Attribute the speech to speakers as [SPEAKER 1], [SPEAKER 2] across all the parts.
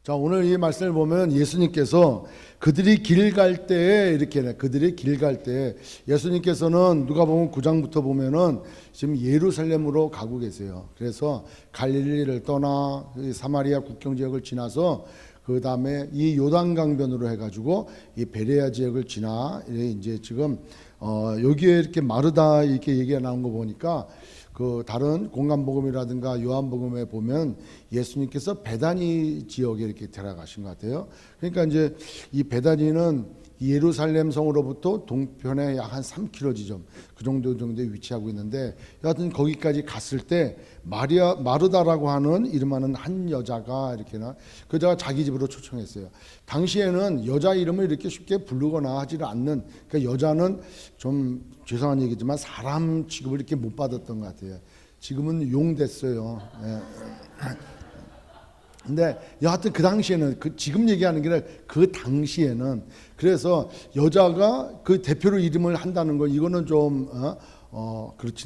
[SPEAKER 1] 자, 오늘 이 말씀을 보면 예수님께서 그들이 길 갈 때에 그들이 길 갈 때 예수님께서는 누가 보면 9장부터 보면은 지금 예루살렘으로 가고 계세요. 그래서 갈릴리를 떠나 사마리아 국경 지역을 지나서 그 다음에 이 요단강변으로 해가지고 이 베레아 지역을 지나 이제 지금 여기에 이렇게 마르다 이렇게 얘기가 나온 거 보니까 그 다른 공간복음이라든가 요한복음에 보면 예수님께서 베다니 지역에 이렇게 들어가신 것 같아요. 그러니까 이제 이 베다니는 예루살렘 성으로부터 동편에 약 한 3km 지점 그 정도에 위치하고 있는데 여하튼 거기까지 갔을 때 마르다라고 하는 이름하는 한 여자가 이렇게나 그 여자가 자기 집으로 초청했어요. 당시에는 여자 이름을 이렇게 쉽게 부르거나 하지를 않는, 그러니까 여자는 좀 죄송한 얘기지만 사람 취급을 이렇게 못 받았던 것 같아요. 지금은 용 됐어요. 예. 근데 여하튼 그 당시에는 지금 얘기하는 게 아니라 그 당시에는 그래서 여자가 그 대표로 이름을 한다는 거 이거는 좀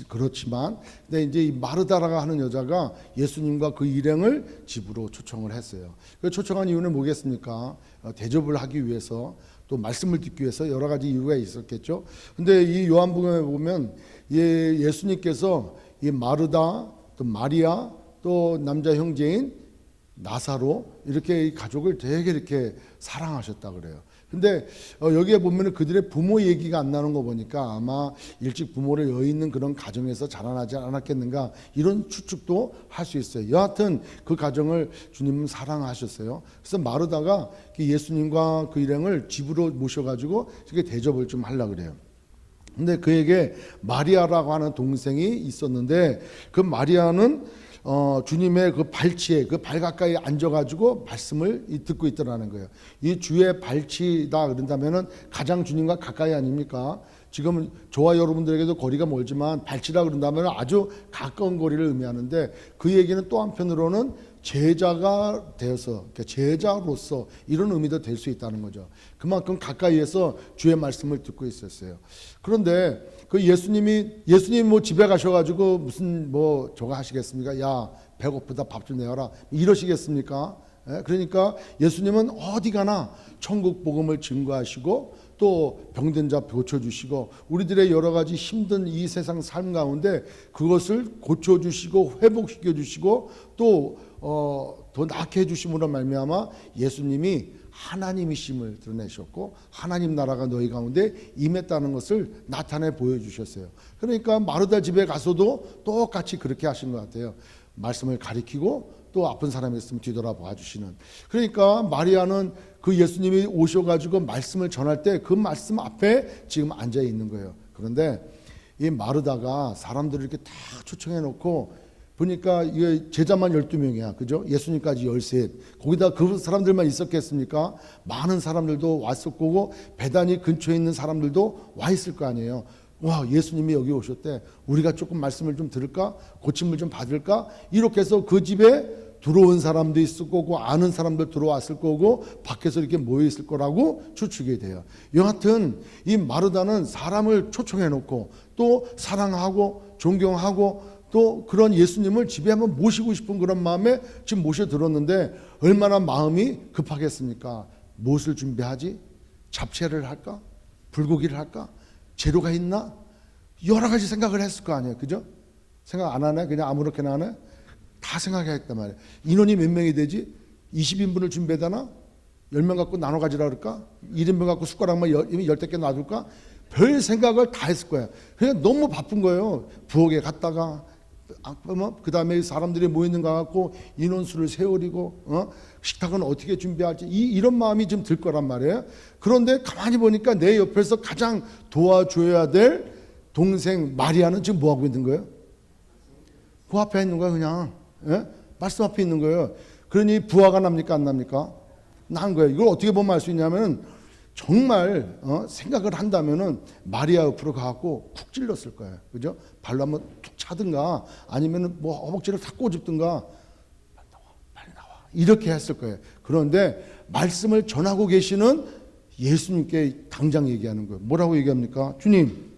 [SPEAKER 1] 그렇지만 근데 이제 이 마르다라가 하는 여자가 예수님과 그 일행을 집으로 초청을 했어요. 그 초청한 이유는 뭐겠습니까? 대접을 하기 위해서, 또 말씀을 듣기 위해서 여러 가지 이유가 있었겠죠. 근데 이 요한복음에 보면 예수님께서 이 마르다 또 마리아 또 남자 형제인 나사로 이렇게 이 가족을 되게 이렇게 사랑하셨다 그래요. 근데 여기에 보면은 그들의 부모 얘기가 안 나는 거 보니까 아마 일찍 부모를 여 있는 그런 가정에서 자라나지 않았겠는가 이런 추측도 할 수 있어요. 여하튼 그 가정을 주님은 사랑하셨어요. 그래서 마르다가 예수님과 그 일행을 집으로 모셔가지고 이렇게 대접을 좀 하려고 그래요. 근데 그에게 마리아라고 하는 동생이 있었는데 그 마리아는 주님의 그 발치에 그 발 가까이 앉아가지고 말씀을 듣고 있더라는 거예요. 이 주의 발치다 그런다면은 가장 주님과 가까이 아닙니까? 지금 저와 여러분들에게도 거리가 멀지만 발치라 그런다면 아주 가까운 거리를 의미하는데 그 얘기는 또 한편으로는 제자가 되어서, 그러니까 제자로서 이런 의미도 될 수 있다는 거죠. 그만큼 가까이에서 주의 말씀을 듣고 있었어요. 그런데 그 예수님이 뭐 집에 가셔가지고 무슨 뭐 저거 하시겠습니까? 야 배고프다 밥 좀 내어라 이러시겠습니까? 그러니까 예수님은 어디 가나 천국 복음을 증거하시고 또 병든 자 고쳐주시고 우리들의 여러 가지 힘든 이 세상 삶 가운데 그것을 고쳐주시고 회복시켜주시고 또 더 낫게 해주심으로 말미암아 예수님이 하나님이심을 드러내셨고 하나님 나라가 너희 가운데 임했다는 것을 나타내 보여주셨어요. 그러니까 마르다 집에 가서도 똑같이 그렇게 하신 것 같아요. 말씀을 가리키고 또 아픈 사람이 있으면 뒤돌아봐 주시는. 그러니까 마리아는 그 예수님이 오셔가지고 말씀을 전할 때 그 말씀 앞에 지금 앉아 있는 거예요. 그런데 이 마르다가 사람들을 이렇게 다 초청해 놓고 보니까 이게 제자만 12명이야. 그죠? 예수님까지 13. 거기다 그 사람들만 있었겠습니까? 많은 사람들도 왔을 거고 베다니 근처에 있는 사람들도 와 있을 거 아니에요. 와, 예수님이 여기 오셨대. 우리가 조금 말씀을 좀 들을까? 고침을 좀 받을까? 이렇게 해서 그 집에 들어온 사람도 있을 거고 아는 사람들 들어왔을 거고 밖에서 이렇게 모여 있을 거라고 추측이 돼요. 여하튼 이 마르다는 사람을 초청해 놓고 또 사랑하고 존경하고 또 그런 예수님을 집에 한번 모시고 싶은 그런 마음에 지금 모셔들었는데 얼마나 마음이 급하겠습니까? 무엇을 준비하지? 잡채를 할까? 불고기를 할까? 재료가 있나? 여러 가지 생각을 했을 거 아니에요. 그죠? 생각 안 하네? 그냥 아무렇게나 하네? 다 생각했단 말이에요. 인원이 몇 명이 되지? 20인분을 준비해다나? 10명 갖고 나눠 가지라 그럴까? 1인분 갖고 숟가락만 10개 놔둘까? 별 생각을 다 했을 거야. 그냥 너무 바쁜 거예요. 부엌에 갔다가 그 다음에 사람들이 모이는 거 갖고 인원수를 세우리고 식탁은 어떻게 준비할지 이런 마음이 좀 들 거란 말이에요. 그런데 가만히 보니까 내 옆에서 가장 도와줘야 될 동생 마리아는 지금 뭐 하고 있는 거예요? 그 앞에 있는 거야 그냥. 말씀 앞에 있는 거예요. 그러니 부화가 납니까 안 납니까? 난 거예요. 이걸 어떻게 보면 알 수 있냐면은 정말 생각을 한다면은 마리아 옆으로 가갖고 쿡 찔렀을 거예요. 그죠? 발로 한번 툭 차든가 아니면은 뭐 허벅지를 탁 꼬집든가 빨리 나와 이렇게 했을 거예요. 그런데 말씀을 전하고 계시는 예수님께 당장 얘기하는 거예요. 뭐라고 얘기합니까? 주님,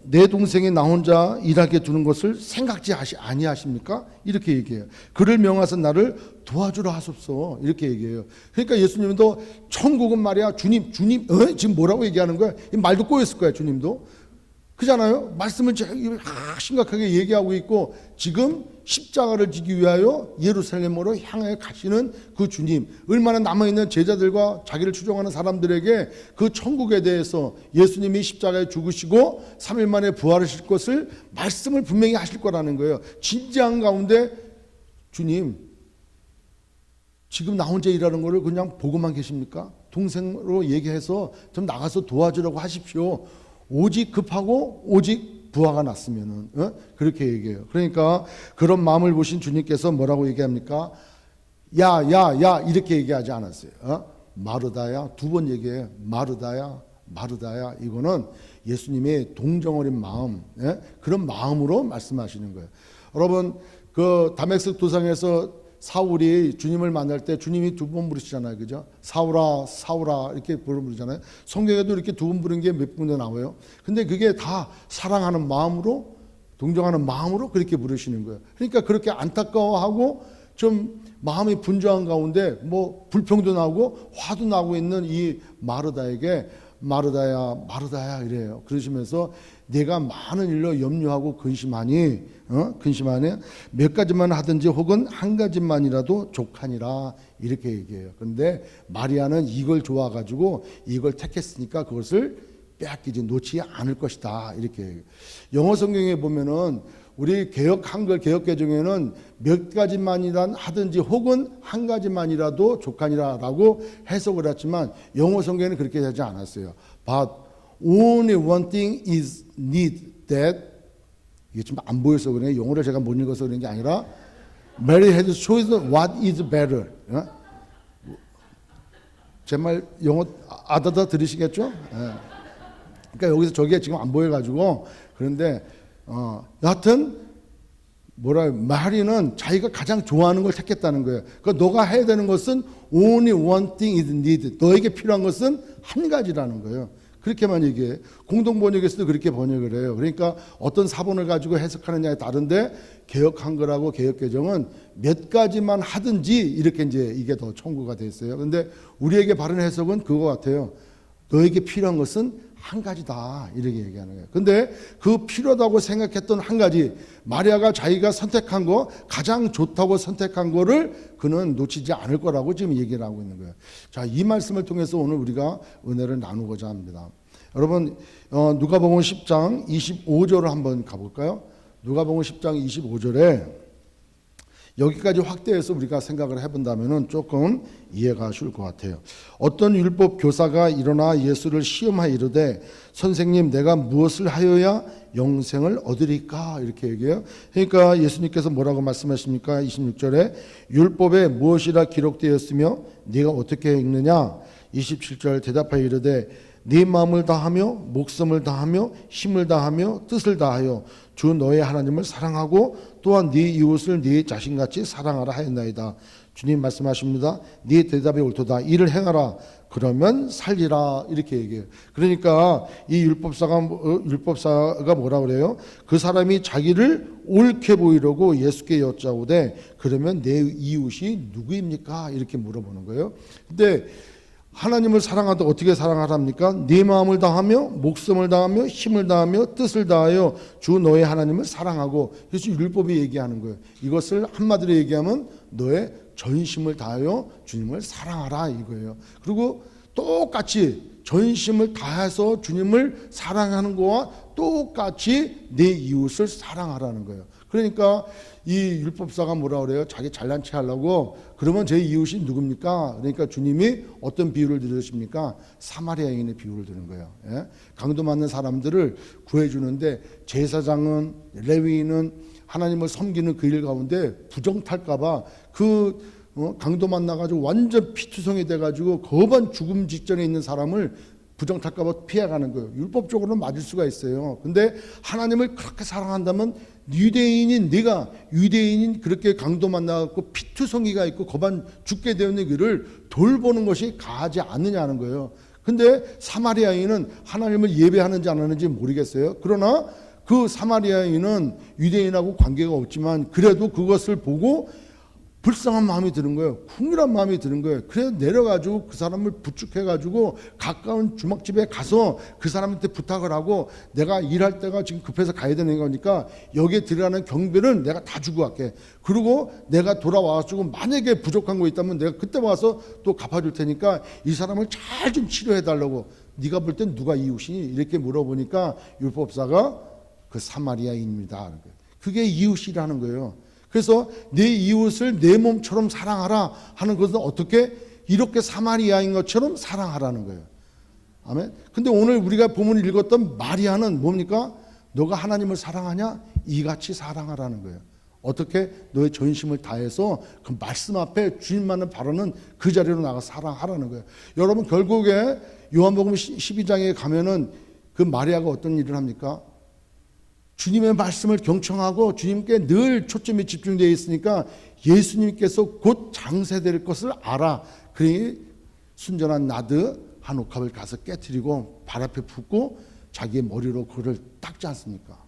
[SPEAKER 1] 내 동생이 나 혼자 일하게 두는 것을 생각지 아니하십니까? 이렇게 얘기해요. 그를 명하사 나를 도와주라 하소서 이렇게 얘기해요. 그러니까 예수님도 천국은 말이야 주님 지금 뭐라고 얘기하는 거야? 이 말도 꼬였을 거야 주님도. 그잖아요. 말씀을 심각하게 얘기하고 있고 지금 십자가를 지기 위하여 예루살렘으로 향해 가시는 그 주님, 얼마나 남아있는 제자들과 자기를 추종하는 사람들에게 그 천국에 대해서 예수님이 십자가에 죽으시고 3일 만에 부활하실 것을 말씀을 분명히 하실 거라는 거예요. 진지한 가운데 주님 지금 나 혼자 일하는 거를 그냥 보고만 계십니까? 동생으로 얘기해서 좀 나가서 도와주라고 하십시오. 오직 급하고 오직 부하가 났으면은 그렇게 얘기해요. 그러니까 그런 마음을 보신 주님께서 뭐라고 얘기합니까? 야 이렇게 얘기하지 않았어요. 마르다야 두 번 얘기해요. 마르다야 이거는 예수님의 동정 어린 마음, 그런 마음으로 말씀하시는 거예요. 여러분 그 다메섹 도상에서 사울이 주님을 만날 때 주님이 두 번 부르시잖아요. 그죠? 사울아 이렇게 부르잖아요. 성경에도 이렇게 두 번 부른 게 몇 군데 나와요. 근데 그게 다 사랑하는 마음으로, 동정하는 마음으로 그렇게 부르시는 거예요. 그러니까 그렇게 안타까워하고 좀 마음이 분주한 가운데 뭐 불평도 나고 화도 나고 있는 이 마르다에게 마르다야 이래요. 그러시면서 내가 많은 일로 염려하고 근심하니 몇 가지만 하든지 혹은 한 가지만이라도 족하니라 이렇게 얘기해요. 그런데 마리아는 이걸 좋아가지고 이걸 택했으니까 그것을 빼앗기지 놓지 않을 것이다 이렇게 얘기해요. 영어 성경에 보면은 우리 한글 개역개정에는 몇 가지만이란 하든지 혹은 한 가지만이라도 족하니라라고 해석을 했지만 영어 성경에는 그렇게 하지 않았어요. But only one thing is need that 이게 좀 안 보여서 그래. 영어를 제가 못 읽어서 그런 게 아니라 Mary has chosen what is better. 제 말 영어 아다다 들으시겠죠? 그러니까 여기서 저게 지금 안 보여가지고 그런데 여하튼 마리는 자기가 가장 좋아하는 걸 택했다는 거예요. 그러니까 너가 해야 되는 것은 only one thing is needed. 너에게 필요한 것은 한 가지라는 거예요. 그렇게만 얘기해. 공동번역에서도 그렇게 번역을 해요. 그러니까 어떤 사본을 가지고 해석하느냐에 다른데 개역 한글하고 개역 개정은 몇 가지만 하든지 이렇게 이제 이게 더 청구가 됐어요. 그런데 우리에게 바른 해석은 그거 같아요. 너에게 필요한 것은 한 가지다 이렇게 얘기하는 거예요. 근데 그 필요하다고 생각했던 한 가지 마리아가 자기가 선택한 거 가장 좋다고 선택한 거를 그는 놓치지 않을 거라고 지금 얘기를 하고 있는 거예요. 자, 이 말씀을 통해서 오늘 우리가 은혜를 나누고자 합니다. 여러분 누가복음 10장 25절을 한번 가볼까요? 누가복음 10장 25절에 여기까지 확대해서 우리가 생각을 해본다면 조금 이해가 쉬울 것 같아요. 어떤 율법 교사가 일어나 예수를 시험하여 이르되 선생님 내가 무엇을 하여야 영생을 얻으리까 이렇게 얘기해요. 그러니까 예수님께서 뭐라고 말씀하십니까? 26절에 율법에 무엇이라 기록되었으며 네가 어떻게 읽느냐? 27절 대답하여 이르되 네 마음을 다하며 목숨을 다하며 힘을 다하며 뜻을 다하여 주 너의 하나님을 사랑하고 또한 네 이웃을 네 자신같이 사랑하라 하였나이다. 주님 말씀하십니다. 네 대답이 옳도다. 이를 행하라. 그러면 살리라. 이렇게 얘기해요. 그러니까 이 율법사가 뭐라 그래요? 그 사람이 자기를 옳게 보이려고 예수께 여짜오되 그러면 내 이웃이 누구입니까? 이렇게 물어보는 거예요. 근데 하나님을 사랑하다 어떻게 사랑하랍니까? 네 마음을 다하며 목숨을 다하며 힘을 다하며 뜻을 다하여 주 너의 하나님을 사랑하고 그래서 율법이 얘기하는 거예요. 이것을 한마디로 얘기하면 너의 전심을 다하여 주님을 사랑하라 이거예요. 그리고 똑같이 전심을 다해서 주님을 사랑하는 거와 똑같이 내 이웃을 사랑하라는 거예요. 그러니까 이 율법사가 뭐라 그래요? 자기 잘난 체 하려고 그러면 제 이웃이 누굽니까? 그러니까 주님이 어떤 비유를 들으십니까? 사마리아인의 비유를 드는 거예요. 예? 강도 맞는 사람들을 구해주는데 제사장은 레위인은 하나님을 섬기는 그 일 가운데 부정탈까봐 강도 만나가지고 완전 피투성이 돼가지고 거반 죽음 직전에 있는 사람을 부정탈까봐 피해가는 거예요. 율법적으로는 맞을 수가 있어요. 근데 하나님을 그렇게 사랑한다면 네가 유대인인 그렇게 강도 만나갖고 피투성이가 있고 거반 죽게 되는 길을 돌보는 것이 가하지 않느냐는 거예요. 근데 사마리아인은 하나님을 예배하는지 안 하는지 모르겠어요. 그러나 그 사마리아인은 유대인하고 관계가 없지만 그래도 그것을 보고 불쌍한 마음이 드는 거예요. 궁휼한 마음이 드는 거예요. 그래서 내려가지고 그 사람을 부축해가지고 가까운 주막집에 가서 그 사람한테 부탁을 하고, 내가 일할 때가 지금 급해서 가야 되는 거니까 여기에 들어가는 경비를 내가 다 주고 갈게. 그리고 내가 돌아와가지고 만약에 부족한 거 있다면 내가 그때 와서 또 갚아줄 테니까 이 사람을 잘 좀 치료해달라고. 네가 볼 땐 누가 이웃이니? 이렇게 물어보니까 율법사가 그 사마리아인입니다. 그게 이웃이라는 거예요. 그래서 내 이웃을 내 몸처럼 사랑하라 하는 것은 어떻게? 이렇게 사마리아인 것처럼 사랑하라는 거예요. 아멘. 근데 오늘 우리가 본문을 읽었던 마리아는 뭡니까? 너가 하나님을 사랑하냐? 이같이 사랑하라는 거예요. 어떻게? 너의 전심을 다해서 그 말씀 앞에 주님만을 바라는 그 자리로 나가 사랑하라는 거예요. 여러분, 결국에 요한복음 12장에 가면은 그 마리아가 어떤 일을 합니까? 주님의 말씀을 경청하고 주님께 늘 초점이 집중되어 있으니까 예수님께서 곧 장세될 것을 알아. 그러니 순전한 나드 한 옥합을 가서 깨트리고 발 앞에 붓고 자기의 머리로 그를 닦지 않습니까?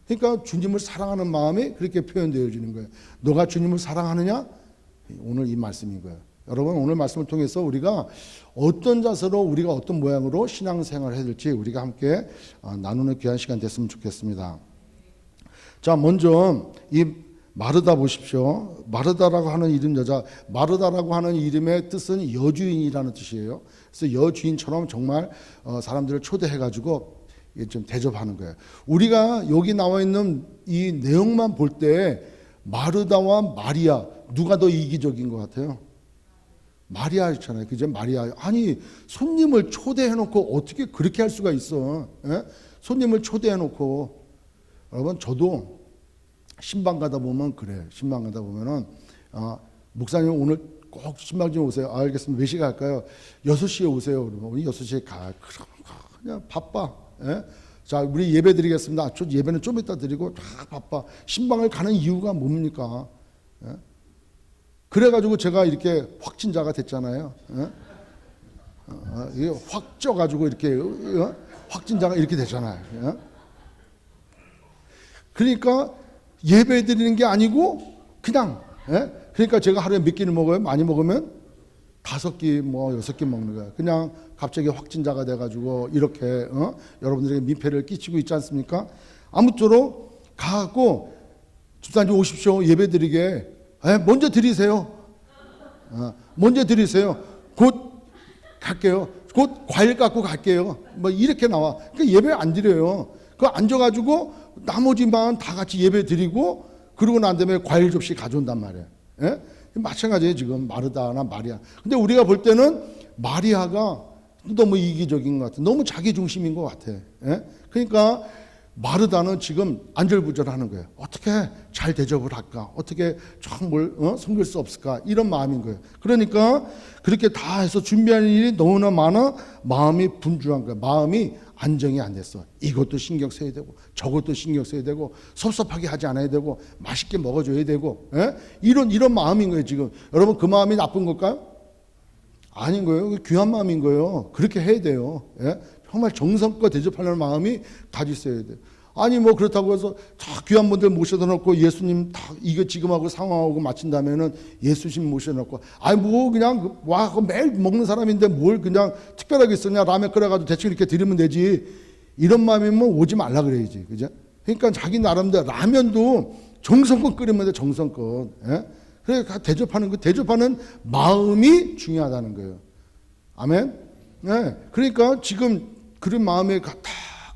[SPEAKER 1] 그러니까 주님을 사랑하는 마음이 그렇게 표현되어지는 거예요. 너가 주님을 사랑하느냐? 오늘 이 말씀인 거예요. 여러분, 오늘 말씀을 통해서 우리가 어떤 자세로, 우리가 어떤 모양으로 신앙생활을 해야 될지 우리가 함께 나누는 귀한 시간 됐으면 좋겠습니다. 자, 먼저 이 마르다 보십시오. 마르다라고 하는 이름 여자, 마르다라고 하는 이름의 뜻은 여주인이라는 뜻이에요. 그래서 여주인처럼 정말 사람들을 초대해가지고 좀 대접하는 거예요. 우리가 여기 나와 있는 이 내용만 볼 때 마르다와 마리아, 누가 더 이기적인 것 같아요? 마리아였잖아요. 그죠? 마리아. 아니, 손님을 초대해놓고 어떻게 그렇게 할 수가 있어? 예? 손님을 초대해놓고. 여러분, 저도 신방 가다 보면 그래. 신방 가다 보면은 목사님 오늘 꼭 신방 좀 오세요. 알겠습니다. 몇 시에 갈까요? 6시에 오세요. 그러면 우리 6시에 가. 그냥 바빠. 예? 자, 우리 예배 드리겠습니다. 예배는 좀 이따 드리고 다 바빠. 신방을 가는 이유가 뭡니까? 예? 그래가지고 제가 이렇게 확진자가 됐잖아요. 예? 이게 확 쪄가지고 이렇게 확진자가 이렇게 되잖아요. 예? 그러니까 예배 드리는 게 아니고 그냥, 예? 그러니까 제가 하루에 몇 끼를 먹어요? 많이 먹으면 5끼, 6끼 먹는 거예요. 그냥 갑자기 확진자가 돼가지고 이렇게 여러분들에게 민폐를 끼치고 있지 않습니까? 아무쪼록 가고 집사님 오십시오. 예배 드리게. 먼저 드리세요. 먼저 드리세요. 곧 갈게요. 곧 과일 갖고 갈게요. 뭐 이렇게 나와. 그러니까 예배 안 드려요. 그 앉아가지고 나머지만 다 같이 예배 드리고 그러고 난 다음에 과일 접시 가져온단 말이에요. 예? 마찬가지예요. 지금 마르다나 마리아. 근데 우리가 볼 때는 마리아가 너무 이기적인 것 같아. 너무 자기 중심인 것 같아. 예? 그러니까 마르다는 지금 안절부절하는 거예요. 어떻게 잘 대접을 할까? 어떻게 정말 섬길 수 없을까? 이런 마음인 거예요. 그러니까 그렇게 다 해서 준비하는 일이 너무나 많아 마음이 분주한 거예요. 마음이 안정이 안 됐어. 이것도 신경 써야 되고 저것도 신경 써야 되고 섭섭하게 하지 않아야 되고 맛있게 먹어줘야 되고 이런 마음인 거예요. 지금 여러분, 그 마음이 나쁜 걸까요? 아닌 거예요. 귀한 마음인 거예요. 그렇게 해야 돼요. 정말 정성껏 대접하려는 마음이 가지고 있어야 돼요. 아니 뭐 그렇다고 해서 다 귀한 분들 모셔다 놓고 예수님 다 이거 지금하고 상황하고 마친 다음에는 예수님 모셔다 놓고 아니 뭐 그냥 와 매일 먹는 사람인데 뭘 그냥 특별하게 쓰냐, 라면 끓여가지고 대충 이렇게 드리면 되지, 이런 마음이면 오지 말라 그래야지. 그죠? 그러니까 자기 나름대로 라면도 정성껏 끓이면 돼. 정성껏. 그래 대접하는 거, 대접하는 마음이 중요하다는 거예요. 아멘. 네. 그러니까 지금 그런 마음에 다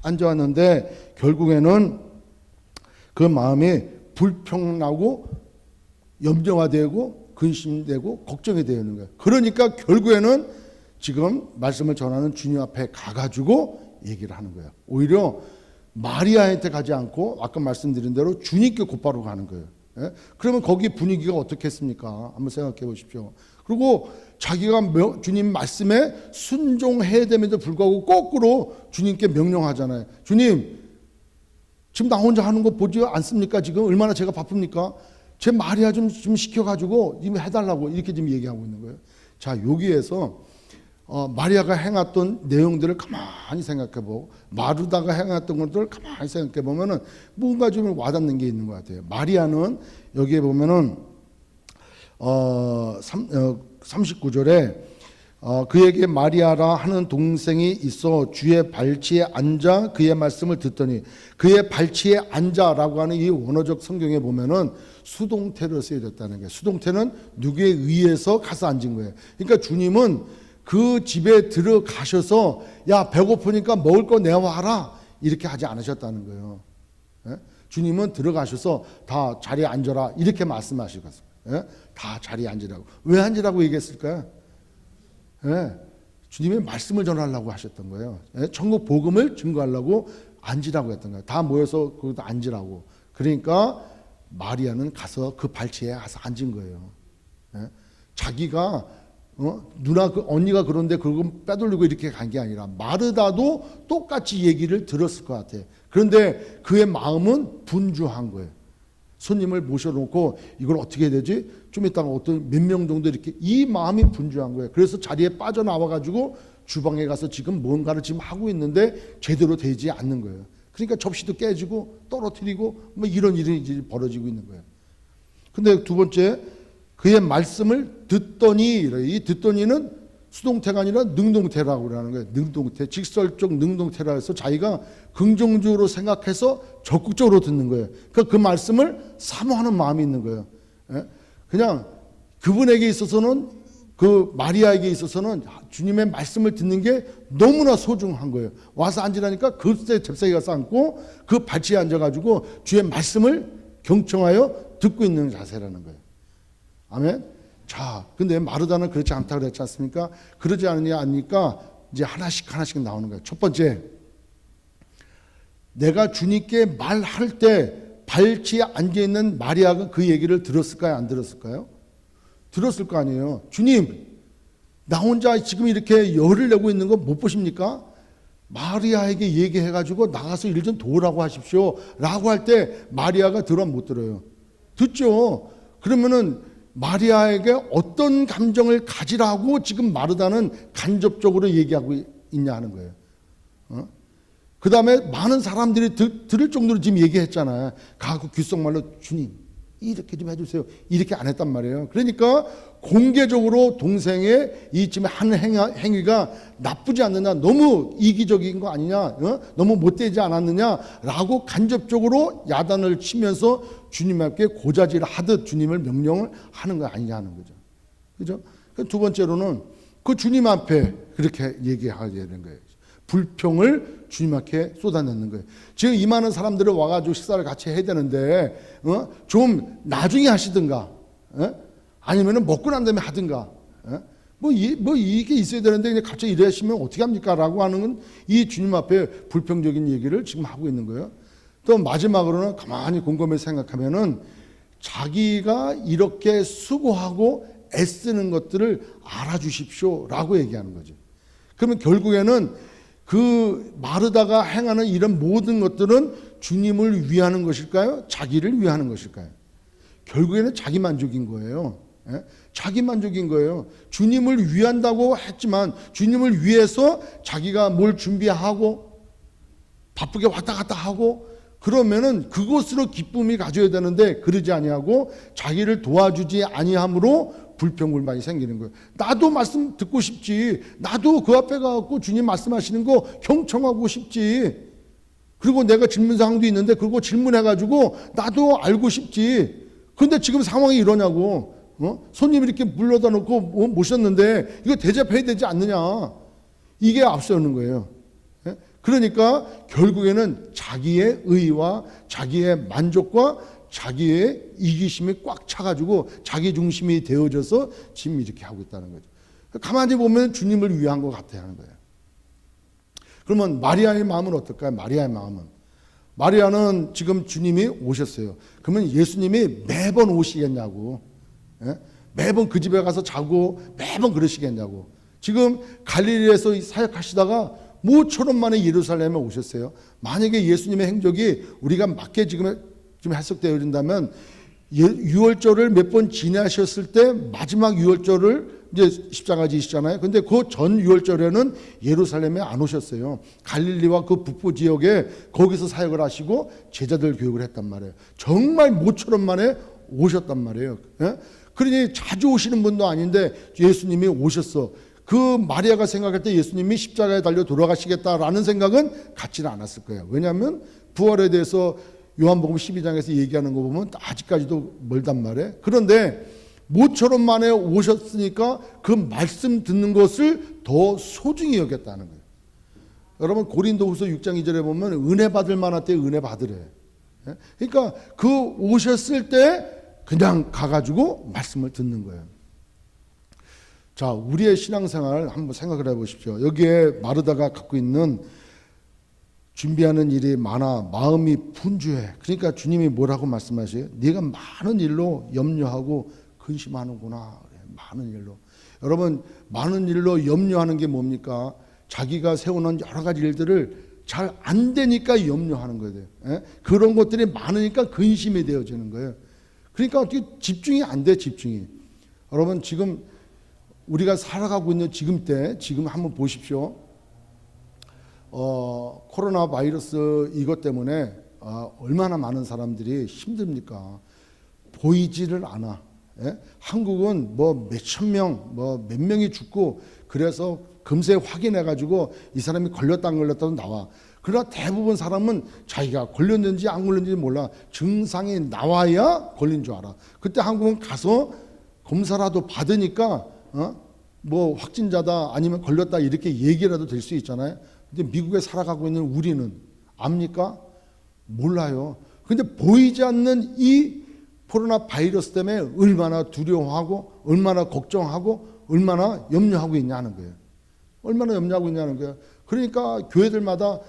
[SPEAKER 1] 앉아왔는데 결국에는 그 마음이 불평나고 염려화되고 근심되고 걱정이 되는 거예요. 그러니까 결국에는 지금 말씀을 전하는 주님 앞에 가가지고 얘기를 하는 거예요. 오히려 마리아한테 가지 않고 아까 말씀드린 대로 주님께 곧바로 가는 거예요. 그러면 거기 분위기가 어떻겠습니까? 한번 생각해 보십시오. 그리고 자기가 주님 말씀에 순종해야 됨에도 불구하고 거꾸로 주님께 명령하잖아요. 주님, 지금 나 혼자 하는 거 보지 않습니까? 지금 얼마나 제가 바쁩니까? 제 마리아 좀 시켜가지고 좀 해달라고 이렇게 지금 얘기하고 있는 거예요. 자, 여기에서 마리아가 행했던 내용들을 가만히 생각해보고 마르다가 행했던 것들을 가만히 생각해보면은 뭔가 좀 와닿는 게 있는 것 같아요. 마리아는 여기에 보면은 39절에 그에게 마리아라 하는 동생이 있어 주의 발치에 앉아 그의 말씀을 듣더니, 그의 발치에 앉아라고 하는 이 원어적 성경에 보면은 수동태로 쓰여졌다는 거예요. 수동태는 누구에 의해서 가서 앉은 거예요. 그러니까 주님은 그 집에 들어가셔서 야 배고프니까 먹을 거 내와라 이렇게 하지 않으셨다는 거예요. 예? 주님은 들어가셔서 다 자리에 앉아라 이렇게 말씀하시고 예? 다 자리에 앉으라고. 왜 앉으라고 얘기했을까요? 예, 주님의 말씀을 전하려고 하셨던 거예요. 예, 천국 복음을 증거하려고 앉으라고 했던 거예요. 다 모여서 거기서 앉으라고. 그러니까 마리아는 가서 그 발치에 가서 앉은 거예요. 예, 자기가 누나 언니가 그런데 그걸 빼돌리고 이렇게 간 게 아니라 마르다도 똑같이 얘기를 들었을 것 같아요. 그런데 그의 마음은 분주한 거예요. 손님을 모셔놓고 이걸 어떻게 해야 되지? 좀 이따가 어떤 몇 명 정도 이렇게, 이 마음이 분주한 거예요. 그래서 자리에 빠져나와가지고 주방에 가서 지금 뭔가를 지금 하고 있는데 제대로 되지 않는 거예요. 그러니까 접시도 깨지고 떨어뜨리고 뭐 이런 일이 이제 벌어지고 있는 거예요. 근데 두 번째, 그의 말씀을 듣더니, 이 듣더니는 수동태가 아니라 능동태라고 그러는 거예요. 능동태, 직설적 능동태라 해서 자기가 긍정적으로 생각해서 적극적으로 듣는 거예요. 그러니까 그 말씀을 사모하는 마음이 있는 거예요. 그냥 그분에게 있어서는, 그 마리아에게 있어서는 주님의 말씀을 듣는 게 너무나 소중한 거예요. 와서 앉으라니까 급세 잽싸게 가서 앉고 그 발치에 앉아가지고 주의 말씀을 경청하여 듣고 있는 자세라는 거예요. 아멘. 자, 근데 마르다는 그렇지 않다고 그랬지 않습니까? 그러지 않느냐 하니까 이제 하나씩 나오는 거예요. 첫 번째, 내가 주님께 말할 때 발치에 앉아있는 마리아가 그 얘기를 들었을까요? 안 들었을까요? 들었을 거 아니에요. 주님, 나 혼자 지금 이렇게 열을 내고 있는 거 못 보십니까? 마리아에게 얘기해가지고 나가서 일 좀 도우라고 하십시오 라고 할 때 마리아가 들어 못 들어요? 듣죠. 그러면은 마리아에게 어떤 감정을 가지라고 지금 마르다는 간접적으로 얘기하고 있냐 하는 거예요. 그 다음에 많은 사람들이 들을 정도로 지금 얘기했잖아요. 가고 귓속말로 주님 이렇게 좀 해주세요. 이렇게 안 했단 말이에요. 그러니까 공개적으로 동생의 이 지금 한 행위가 나쁘지 않느냐, 너무 이기적인 거 아니냐, 너무 못되지 않았느냐라고 간접적으로 야단을 치면서 주님께 고자질을 하듯 주님을 명령을 하는 거 아니냐 하는 거죠. 그죠? 두 번째로는 그 주님 앞에 그렇게 얘기하게 되는 거예요. 불평을 주님 앞에 쏟아내는 거예요. 지금 이 많은 사람들을 와가지고 식사를 같이 해야 되는데 좀 나중에 하시든가 아니면 먹고 난 다음에 하든가 뭐 이게 있어야 되는데 그냥 갑자기 이러시면 어떻게 합니까? 라고 하는 건 이 주님 앞에 불평적인 얘기를 지금 하고 있는 거예요. 또 마지막으로는 가만히 곰곰이 생각하면은 자기가 이렇게 수고하고 애쓰는 것들을 알아주십시오 라고 얘기하는 거죠. 그러면 결국에는 그 마르다가 행하는 이런 모든 것들은 주님을 위하는 것일까요? 자기를 위하는 것일까요? 결국에는 자기 만족인 거예요. 자기 만족인 거예요. 주님을 위한다고 했지만 주님을 위해서 자기가 뭘 준비하고 바쁘게 왔다 갔다 하고 그러면은 그것으로 기쁨이 가져야 되는데 그러지 아니하고 자기를 도와주지 아니함으로 불평불만이 생기는 거예요. 나도 말씀 듣고 싶지. 나도 그 앞에 가서 주님 말씀하시는 거 경청하고 싶지. 그리고 내가 질문사항도 있는데 그거 질문해가지고 나도 알고 싶지. 근데 지금 상황이 이러냐고. 손님 이렇게 불러다 놓고 모셨는데 이거 대접해야 되지 않느냐. 이게 앞서는 거예요. 그러니까 결국에는 자기의 의와 자기의 만족과 자기의 이기심이 꽉 차가지고 자기 중심이 되어져서 지금 이렇게 하고 있다는 거죠. 가만히 보면 주님을 위한 것 같아야 하는 거예요. 그러면 마리아의 마음은 어떨까요? 마리아의 마음은, 마리아는 지금 주님이 오셨어요. 그러면 예수님이 매번 오시겠냐고, 매번 그 집에 가서 자고 매번 그러시겠냐고. 지금 갈릴리에서 사역하시다가 모처럼 만에 예루살렘에 오셨어요. 만약에 예수님의 행적이 우리가 맞게 지금 해석되어진다면 유월절을 몇 번 지나셨을 때 마지막 유월절을 이제 십자가 지시잖아요. 근데 그 전 유월절에는 예루살렘에 안 오셨어요. 갈릴리와 그 북부 지역에 거기서 사역을 하시고 제자들 교육을 했단 말이에요. 정말 모처럼 만에 오셨단 말이에요. 그러니 자주 오시는 분도 아닌데 예수님이 오셨어. 그 마리아가 생각할 때 예수님이 십자가에 달려 돌아가시겠다라는 생각은 갖지는 않았을 거예요. 왜냐하면 부활에 대해서 요한복음 12장에서 얘기하는 거 보면 아직까지도 멀단 말이에요. 그런데 모처럼 만에 오셨으니까 그 말씀 듣는 것을 더 소중히 여겼다는 거예요. 여러분 고린도후서 6장 2절에 보면 은혜 받을 만한 때 은혜 받으래. 그러니까 그 오셨을 때 그냥 가가지고 말씀을 듣는 거예요. 자, 우리의 신앙생활 한번 생각을 해보십시오. 여기에 마르다가 갖고 있는 준비하는 일이 많아 마음이 분주해. 그러니까 주님이 뭐라고 말씀하세요? 네가 많은 일로 염려하고 근심하는구나. 많은 일로. 여러분 많은 일로 염려하는 게 뭡니까? 자기가 세우는 여러 가지 일들을 잘 안 되니까 염려하는 거예요. 그런 것들이 많으니까 근심이 되어지는 거예요. 그러니까 어떻게 집중이 안 돼, 집중이. 여러분 지금 우리가 살아가고 있는 지금 때, 지금 한번 보십시오. 코로나 바이러스 이것 때문에 얼마나 많은 사람들이 힘듭니까? 보이지를 않아. 한국은 뭐 몇천 명, 뭐 몇 명이 죽고 그래서 금세 확인해가지고 이 사람이 걸렸다 안 걸렸다도 나와. 그러나 대부분 사람은 자기가 걸렸는지 안 걸렸는지 몰라. 증상이 나와야 걸린 줄 알아. 그때 한국은 가서 검사라도 받으니까 뭐 확진자다 아니면 걸렸다 이렇게 얘기라도 될 수 있잖아요. 근데 미국에 살아가고 있는 우리는 압니까? 몰라요. 근데 보이지 않는 이 코로나 바이러스 때문에 얼마나 두려워하고 얼마나 걱정하고 얼마나 염려하고 있냐는 거예요. 얼마나 염려하고 있냐는 거예요. 그러니까 교회들마다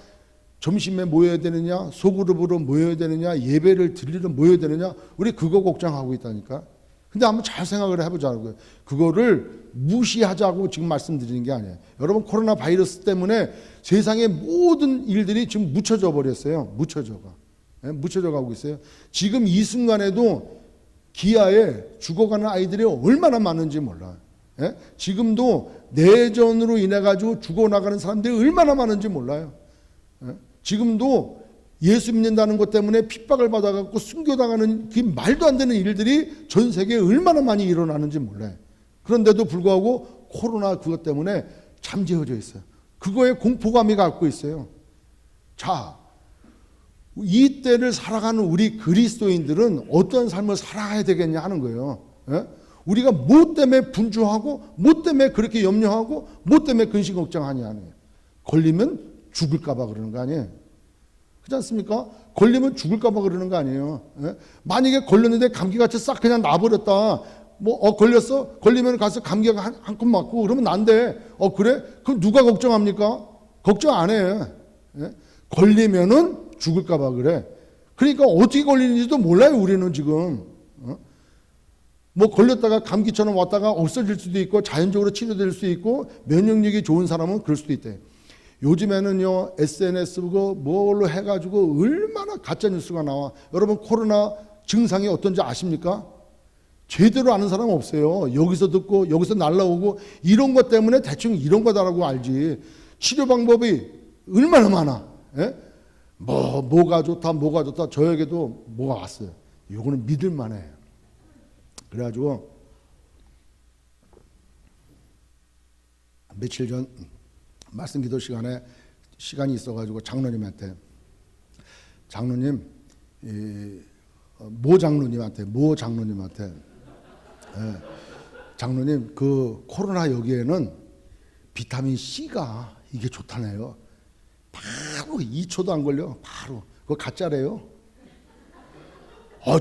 [SPEAKER 1] 점심에 모여야 되느냐, 소그룹으로 모여야 되느냐, 예배를 드리러 모여야 되느냐, 우리 그거 걱정하고 있다니까. 근데 한번 잘 생각을 해보자는 거예요. 그거를 무시하자고 지금 말씀드리는 게 아니에요. 여러분 코로나 바이러스 때문에 세상의 모든 일들이 지금 묻혀져 버렸어요. 묻혀져 가고 있어요. 지금 이 순간에도 기아에 죽어가는 아이들이 얼마나 많은지 몰라요. 지금도 내전으로 인해 가지고 죽어나가는 사람들이 얼마나 많은지 몰라요. 지금도 예수 믿는다는 것 때문에 핍박을 받아갖고 순교당하는 그 말도 안 되는 일들이 전 세계에 얼마나 많이 일어나는지 몰라요. 그런데도 불구하고 코로나 그것 때문에 잠재워져 있어요. 그거에 공포감이 갖고 있어요. 자, 이 때를 살아가는 우리 그리스도인들은 어떤 삶을 살아가야 되겠냐 하는 거예요. 우리가 뭐 때문에 분주하고 뭐 때문에 그렇게 염려하고 뭐 때문에 근심 걱정하냐 하는 거예요. 걸리면 죽을까 봐 그러는 거 아니에요. 그렇지 않습니까? 걸리면 죽을까 봐 그러는 거 아니에요. 만약에 걸렸는데 감기같이 싹 그냥 나버렸다. 걸렸어? 걸리면 가서 감기가 한컵 맞고 그러면 난데. 그래? 그럼 누가 걱정합니까? 걱정 안 해. 걸리면은 죽을까 봐 그래. 그러니까 어떻게 걸리는지도 몰라요, 우리는 지금. 뭐 걸렸다가 감기처럼 왔다가 없어질 수도 있고 자연적으로 치료될 수 있고 면역력이 좋은 사람은 그럴 수도 있대. 요즘에는요 SNS 뭘로 해가지고 얼마나 가짜 뉴스가 나와. 여러분 코로나 증상이 어떤지 아십니까? 제대로 아는 사람 없어요. 여기서 듣고 여기서 날라오고 이런 것 때문에 대충 이런 거다라고 알지. 치료 방법이 얼마나 많아. 뭐가 좋다 저에게도 뭐가 왔어요. 요거는 믿을만해. 그래가지고 며칠 전 말씀 기도 시간이 있어가지고 장로님한테 모 장로님한테 장로님 그 코로나 여기에는 비타민 C가 이게 좋다네요. 바로 2초도 안 걸려. 바로 그거 가짜래요.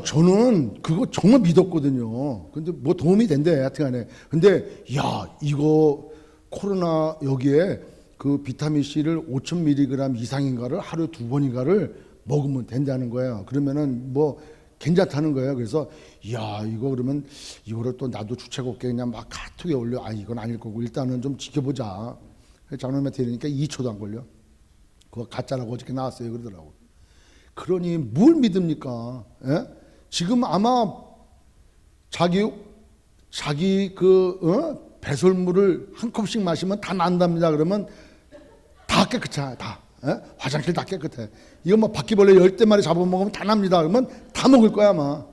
[SPEAKER 1] 저는 그거 정말 믿었거든요. 근데 뭐 도움이 된대 하여튼간에. 근데 야 이거 코로나 여기에 그 비타민 C를 5,000mg 이상인가를 하루에 2번인가를 먹으면 된다는 거예요. 그러면은 뭐 괜찮다는 거예요. 그래서 야 이거 그러면 이거를 또 나도 주책 없게 그냥 막 카톡에 올려. 이건 아닐 거고 일단은 좀 지켜보자. 장로님한테 이러니까 2초도 안 걸려. 그거 가짜라고 어저께 나왔어요 그러더라고. 그러니 뭘 믿습니까? 지금 아마 자기 배설물을 한 컵씩 마시면 다 난답니다. 그러면 다 깨끗해. 다. 화장실 다 깨끗해. 이거 뭐 바퀴벌레 10대 마리 잡아먹으면 다 납니다. 그러면 다 먹을 거야 아마.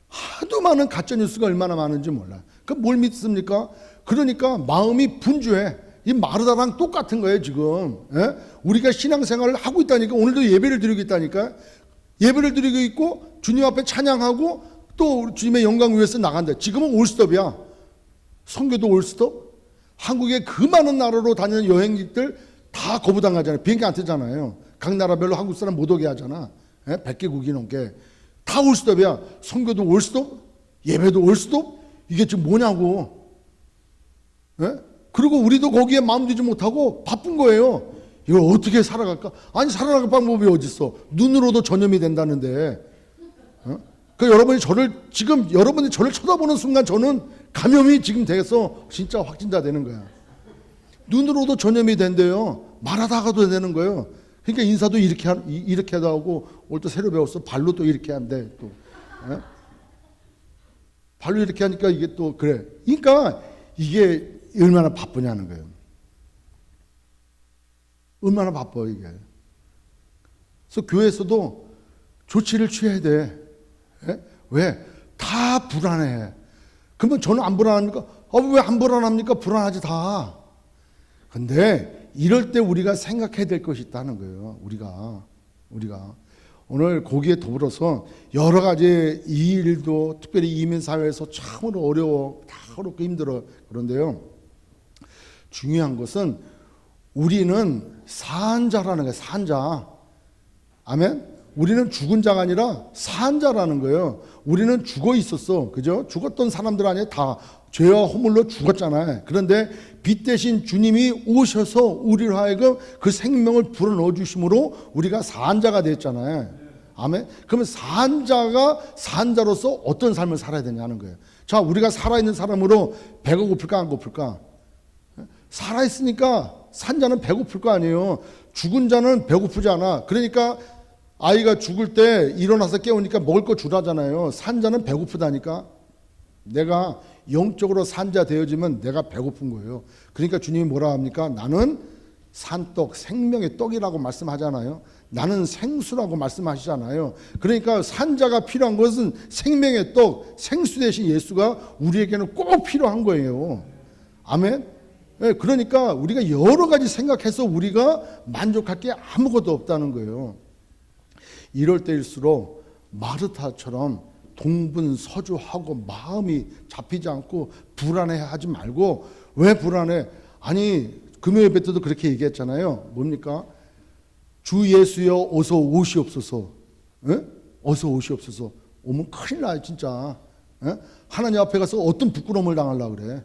[SPEAKER 1] 하도 많은 가짜뉴스가 얼마나 많은지 몰라요. 그 뭘 믿습니까? 그러니까 마음이 분주해. 이 마르다랑 똑같은 거예요 지금. 예? 우리가 신앙생활을 하고 있다니까. 오늘도 예배를 드리고 있다니까. 예배를 드리고 있고 주님 앞에 찬양하고 또 주님의 영광 위해서 나간다. 지금은 올스톱이야. 선교도 올스톱. 한국의 그 많은 나라로 다니는 여행객들 다 거부당하잖아요. 비행기 안 타잖아요. 각 나라별로 한국 사람 못 오게 하잖아. 100개국이 넘게. 다 올스톱이야. 선교도 올스톱, 예배도 올스톱. 이게 지금 뭐냐고. 그리고 우리도 거기에 마음 두지 못하고 바쁜 거예요. 이걸 어떻게 살아갈까? 아니 살아갈 방법이 어디 있어? 눈으로도 전염이 된다는데. 그 여러분이 지금 여러분이 저를 쳐다보는 순간 저는 감염이 지금 돼서 진짜 확진자 되는 거야. 눈으로도 전염이 된대요. 말하다가도 되는 거예요. 그러니까 인사도 이렇게 하고 오늘 또 새로 배웠어. 발로 또 이렇게 한대 또. 발로 이렇게 하니까 이게 또 그래. 그러니까 이게 얼마나 바쁘냐는 거예요. 얼마나 바빠요 이게. 그래서 교회에서도 조치를 취해야 돼. 왜? 다 불안해. 그러면 저는 안 불안합니까? 왜 안 불안합니까? 불안하지 다. 근데 이럴 때 우리가 생각해야 될 것이 있다는 거예요. 우리가 오늘 거기에 더불어서 여러 가지 이 일도 특별히 이민 사회에서 참으로 어려워, 다 어렵고 힘들어. 그런데요, 중요한 것은 우리는 산자라는 거예요. 산자. 아멘. 우리는 죽은 자가 아니라 산 자라는 거예요. 우리는 죽어 있었어. 그죠? 죽었던 사람들 아니에요. 다 죄와 허물로 죽었잖아요. 그런데 빛 대신 주님이 오셔서 우리로 하여금 그 생명을 불어넣어 주심으로 우리가 산자가 됐잖아요. 아멘. 그러면 산자로서 어떤 삶을 살아야 되냐는 거예요. 자, 우리가 살아있는 사람으로 배가 고플까 안 고플까? 살아있으니까 산자는 배고플 거 아니에요. 죽은 자는 배고프지 않아. 그러니까 아이가 죽을 때 일어나서 깨우니까 먹을 거 주라잖아요. 산자는 배고프다니까. 내가 영적으로 산자 되어지면 내가 배고픈 거예요. 그러니까 주님이 뭐라 합니까? 나는 산떡, 생명의 떡이라고 말씀하잖아요. 나는 생수라고 말씀하시잖아요. 그러니까 산자가 필요한 것은 생명의 떡, 생수 대신 예수가 우리에게는 꼭 필요한 거예요. 아멘. 그러니까 우리가 여러 가지 생각해서 우리가 만족할 게 아무것도 없다는 거예요. 이럴 때일수록 마르타처럼 동분서주하고 마음이 잡히지 않고 불안해하지 말고. 왜 불안해? 아니 금요 예배 때도 그렇게 얘기했잖아요. 뭡니까? 주 예수여 어서 오시옵소서. 어서 오시옵소서. 오면 큰일 나요 진짜. 하나님 앞에 가서 어떤 부끄러움을 당하려고 그래.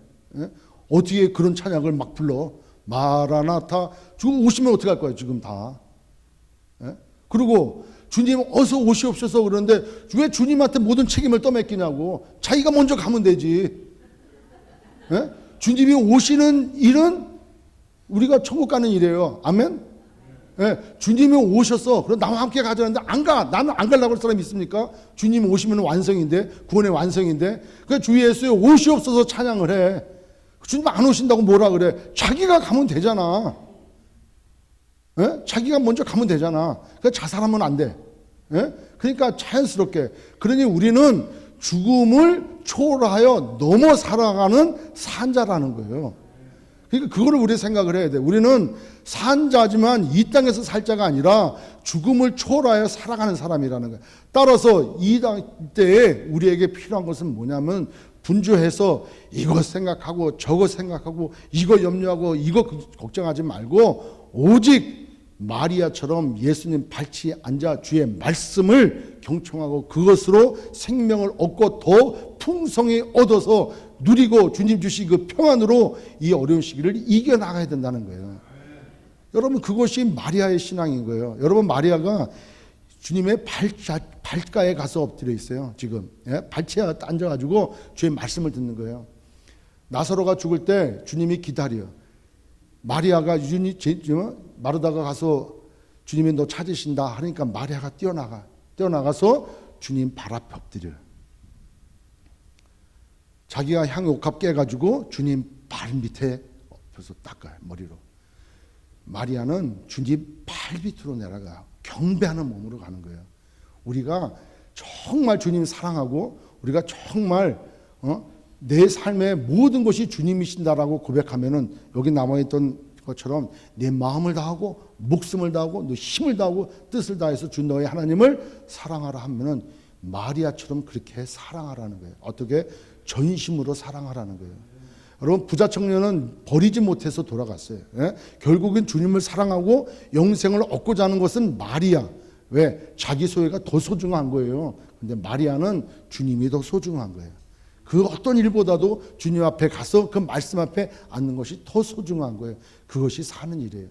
[SPEAKER 1] 어떻게 그런 찬양을 막 불러. 마라나타. 지금 오시면 어떻게 할 거예요 지금 다. 그리고 주님 어서 오시옵소서 그러는데 왜 주님한테 모든 책임을 떠맡기냐고. 자기가 먼저 가면 되지. 주님이 오시는 일은 우리가 천국 가는 일이에요. 아멘. 주님이 오셔서 그럼 나와 함께 가자는데 안 가. 나는 안 가려고 할 사람이 있습니까? 주님이 오시면 완성인데, 구원의 완성인데. 그러니까 주 예수에 오시옵소서 찬양을 해. 주님 안 오신다고 뭐라 그래. 자기가 가면 되잖아. 자기가 먼저 가면 되잖아. 그러니까 자살하면 안 돼. 그러니까 자연스럽게. 그러니 우리는 죽음을 초월하여 넘어 살아가는 산자라는 거예요. 그러니까 그거를 우리 생각을 해야 돼. 우리는 산자지만 이 땅에서 살 자가 아니라 죽음을 초월하여 살아가는 사람이라는 거예요. 따라서 이 때에 우리에게 필요한 것은 뭐냐면 분주해서 이거 생각하고 저거 생각하고 이거 염려하고 이거 걱정하지 말고 오직 마리아처럼 예수님 발치에 앉아 주의 말씀을 경청하고 그것으로 생명을 얻고 더 풍성히 얻어서 누리고 주님 주신 그 평안으로 이 어려운 시기를 이겨나가야 된다는 거예요. 여러분 그것이 마리아의 신앙인 거예요. 여러분 마리아가 주님의 발가에 가서 엎드려 있어요. 지금 발치에 앉아가지고 주의 말씀을 듣는 거예요. 나사로가 죽을 때 주님이 기다려. 마리아가 마르다가 가서 주님이 너 찾으신다 하니까 마리아가 뛰어나가서 주님 발 앞에 엎드려요. 자기가 향유 옥합 깨가지고 주님 발 밑에 엎어서 닦아요. 머리로. 마리아는 주님 발 밑으로 내려가요. 경배하는 몸으로 가는 거예요. 우리가 정말 주님 사랑하고 우리가 정말 내 삶의 모든 것이 주님이신다라고 고백하면은 여기 남아있던 것처럼 내 마음을 다하고 목숨을 다하고 너 힘을 다하고 뜻을 다해서 주 너의 하나님을 사랑하라 하면은 마리아처럼 그렇게 사랑하라는 거예요. 어떻게? 전심으로 사랑하라는 거예요. 여러분, 부자 청년은 버리지 못해서 돌아갔어요. 예? 결국엔 주님을 사랑하고 영생을 얻고자 하는 것은 마리아. 왜? 자기 소유가 더 소중한 거예요. 근데 마리아는 주님이 더 소중한 거예요. 그 어떤 일보다도 주님 앞에 가서 그 말씀 앞에 앉는 것이 더 소중한 거예요. 그것이 사는 일이에요.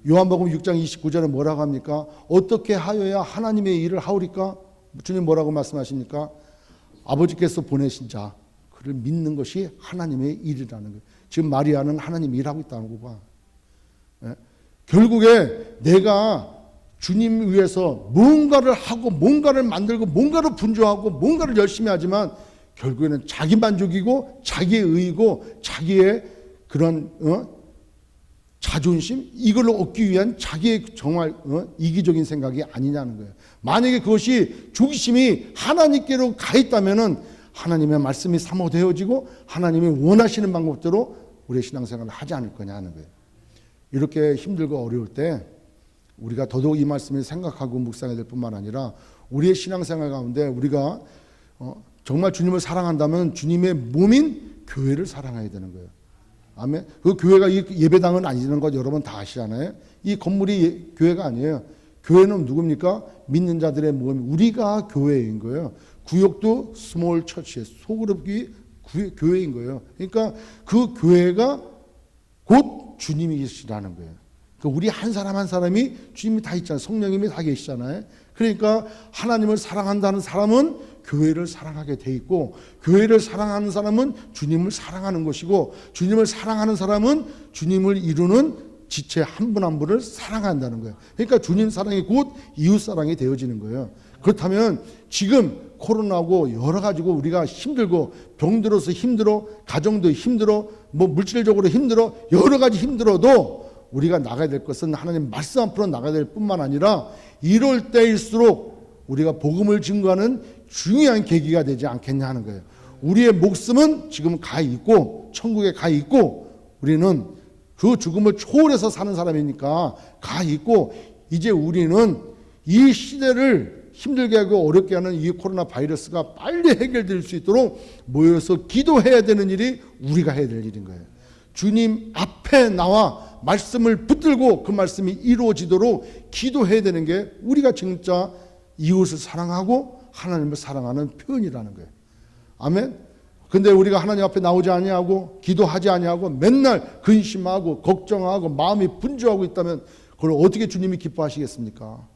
[SPEAKER 1] 요한복음 6장 29절에 뭐라고 합니까? 어떻게 하여야 하나님의 일을 하오리까? 주님 뭐라고 말씀하십니까? 아버지께서 보내신 자 그를 믿는 것이 하나님의 일이라는 거예요. 지금 마리아는 하나님 일하고 있다는 거 봐. 예? 결국에 내가 주님 위해서 뭔가를 하고 뭔가를 만들고 뭔가를 분주하고 뭔가를 열심히 하지만 결국에는 자기 만족이고 자기의 의이고 자기의 그런 자존심 이걸로 얻기 위한 자기의 정말 이기적인 생각이 아니냐는 거예요. 만약에 그것이 중심이 하나님께로 가 있다면은 하나님의 말씀이 사모되어지고 하나님이 원하시는 방법대로 우리의 신앙생활을 하지 않을 거냐 하는 거예요. 이렇게 힘들고 어려울 때 우리가 더더욱 이 말씀을 생각하고 묵상해야 될 뿐만 아니라 우리의 신앙생활 가운데 우리가 정말 주님을 사랑한다면 주님의 몸인 교회를 사랑해야 되는 거예요. 아멘. 그 교회가 이 예배당은 아니라는 것 여러분 다 아시잖아요. 이 건물이 교회가 아니에요. 교회는 누굽니까? 믿는 자들의 모임. 우리가 교회인 거예요. 구역도 스몰 처치예요. 소그룹이 교회인 거예요. 그러니까 그 교회가 곧 주님이시라는 거예요. 우리 한 사람 한 사람이 주님이 다 있잖아요. 성령님이 다 계시잖아요. 그러니까 하나님을 사랑한다는 사람은 교회를 사랑하게 돼 있고 교회를 사랑하는 사람은 주님을 사랑하는 것이고 주님을 사랑하는 사람은 주님을 이루는 지체 한 분 한 분을 사랑한다는 거예요. 그러니까 주님 사랑이 곧 이웃 사랑이 되어지는 거예요. 그렇다면 지금 코로나고 여러 가지고 우리가 힘들고 병들어서 힘들어 가정도 힘들어 뭐 물질적으로 힘들어 여러 가지 힘들어도 우리가 나가야 될 것은 하나님 말씀 앞으로 나가야 될 뿐만 아니라 이럴 때일수록 우리가 복음을 증거하는 중요한 계기가 되지 않겠냐 하는 거예요. 우리의 목숨은 지금 가 있고 천국에 가 있고 우리는 그 죽음을 초월해서 사는 사람이니까 가 있고 이제 우리는 이 시대를 힘들게 하고 어렵게 하는 이 코로나 바이러스가 빨리 해결될 수 있도록 모여서 기도해야 되는 일이 우리가 해야 될 일인 거예요. 주님 앞에 나와 말씀을 붙들고 그 말씀이 이루어지도록 기도해야 되는 게 우리가 진짜 이웃을 사랑하고 하나님을 사랑하는 표현이라는 거예요. 아멘. 근데 우리가 하나님 앞에 나오지 아니하고 기도하지 아니하고 맨날 근심하고 걱정하고 마음이 분주하고 있다면 그걸 어떻게 주님이 기뻐하시겠습니까?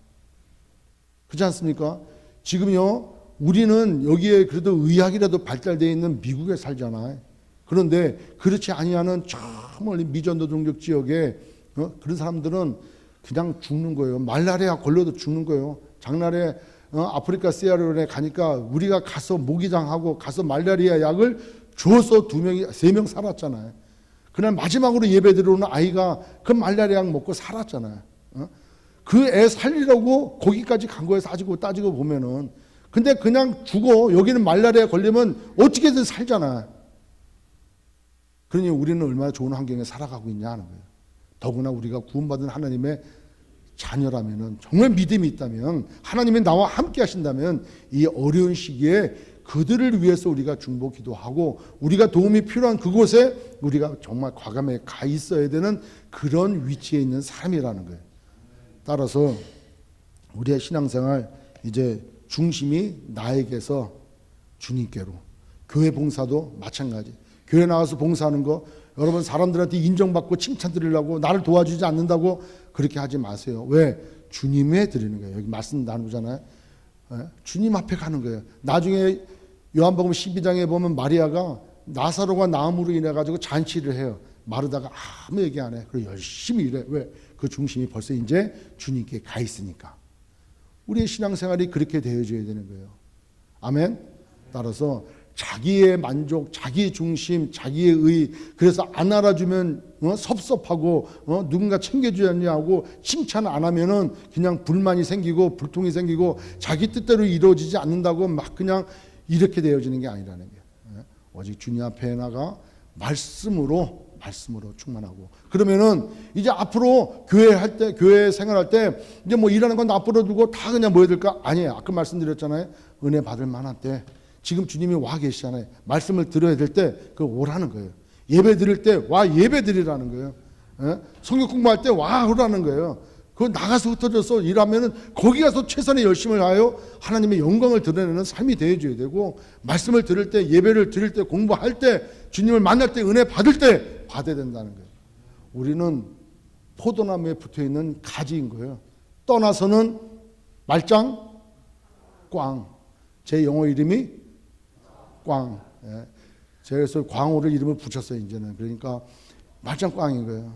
[SPEAKER 1] 그렇지 않습니까? 지금요 우리는 여기에 그래도 의학이라도 발달되어 있는 미국에 살잖아요. 그런데 그렇지 아니하는 저 멀리 미전도동적 지역에 그런 사람들은 그냥 죽는 거예요. 말라리아 걸려도 죽는 거예요. 장날에 아프리카 시에라리온에 가니까 우리가 가서 모기장하고 가서 말라리아 약을 줘서 2명이 3명 살았잖아요. 그날 마지막으로 예배 들어오는 아이가 그 말라리아 약 먹고 살았잖아요. 그 애 살리려고 거기까지 간 거예요. 따지고 보면은. 근데 그냥 죽어. 여기는 말라리아 걸리면 어떻게든 살잖아. 그러니 우리는 얼마나 좋은 환경에 살아가고 있냐 하는 거예요. 더구나 우리가 구원받은 하나님의 자녀라면은 정말 믿음이 있다면 하나님이 나와 함께 하신다면 이 어려운 시기에 그들을 위해서 우리가 중보 기도하고 우리가 도움이 필요한 그곳에 우리가 정말 과감하게 가 있어야 되는 그런 위치에 있는 사람이라는 거예요. 따라서 우리의 신앙생활 이제 중심이 나에게서 주님께로 교회 봉사도 마찬가지. 교회 나와서 봉사하는 거 여러분 사람들한테 인정받고 칭찬 드리려고 나를 도와주지 않는다고 그렇게 하지 마세요. 왜? 주님에 드리는 거예요. 여기 말씀 나누잖아요. 주님 앞에 가는 거예요. 나중에 요한복음 12장에 보면 마리아가 나사로가 나음으로 인해 가지고 잔치를 해요. 마르다가 아무 얘기 안 해. 그리고 열심히 일해. 왜? 그 중심이 벌써 이제 주님께 가 있으니까. 우리의 신앙생활이 그렇게 되어져야 되는 거예요. 아멘. 따라서 자기의 만족, 자기의 중심, 자기의 의, 그래서 안 알아주면 섭섭하고 누군가 챙겨주지 않냐고 칭찬 안 하면은 그냥 불만이 생기고 불통이 생기고 자기 뜻대로 이루어지지 않는다고 막 그냥 이렇게 되어지는 게 아니라는 거예요. 오직 주님 앞에 나가 말씀으로 충만하고, 그러면은 이제 앞으로 교회 생활할 때 이제 뭐 일하는 건 앞으로 두고 다 그냥 뭐 해야 될까? 아니에요. 아까 말씀드렸잖아요. 은혜 받을 만한 때, 지금 주님이 와 계시잖아요. 말씀을 들어야 될 때 그 오라는 거예요. 예배 드릴 때 와 예배 드리라는 거예요. 성경 공부할 때 와 오라는 거예요. 그 나가서 흩어져서 일하면은 거기 가서 최선의 열심을 하여 하나님의 영광을 드러내는 삶이 되어줘야 되고, 말씀을 들을 때, 예배를 드릴 때, 공부할 때, 주님을 만날 때, 은혜 받을 때 받아야 된다는 거예요. 우리는 포도나무에 붙어있는 가지인 거예요. 떠나서는 말짱 꽝. 제 영어 이름이 꽝. 제가 그래서 광호를 이름을 붙였어요 이제는. 그러니까 말짱 꽝인 거예요.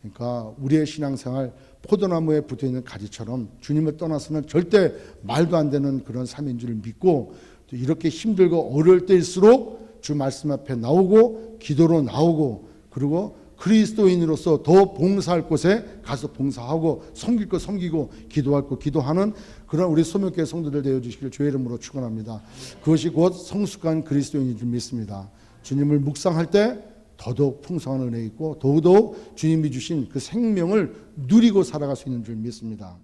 [SPEAKER 1] 그러니까 우리의 신앙생활, 포도나무에 붙어있는 가지처럼 주님을 떠나서는 절대 말도 안 되는 그런 삶인 줄 믿고, 또 이렇게 힘들고 어려울 때일수록 주 말씀 앞에 나오고 기도로 나오고, 그리고 그리스도인으로서 더 봉사할 곳에 가서 봉사하고, 섬길 거 섬기고, 기도할 거 기도하는 그런 우리 소명교회 성도들 되어주시길 주의 이름으로 축원합니다. 그것이 곧 성숙한 그리스도인인 줄 믿습니다. 주님을 묵상할 때 더더욱 풍성한 은혜 있고, 더더욱 주님이 주신 그 생명을 누리고 살아갈 수 있는 줄 믿습니다.